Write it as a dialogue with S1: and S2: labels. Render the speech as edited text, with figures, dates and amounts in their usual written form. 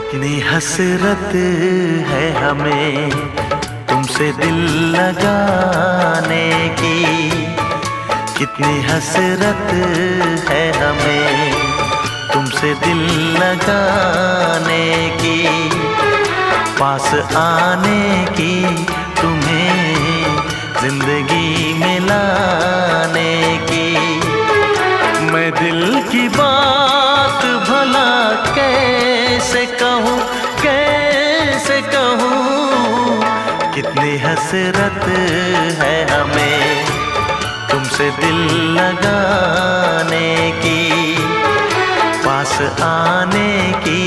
S1: कितनी हसरत है हमें तुमसे दिल लगाने की, कितनी हसरत है हमें तुमसे दिल लगाने की, पास आने की, तुम्हें जिंदगी में लाने की। मैं दिल की बात भला कैसे कहूँ, कैसे कहूँ, कितनी हसरत है हमें तुमसे दिल लगाने की, पास आने की।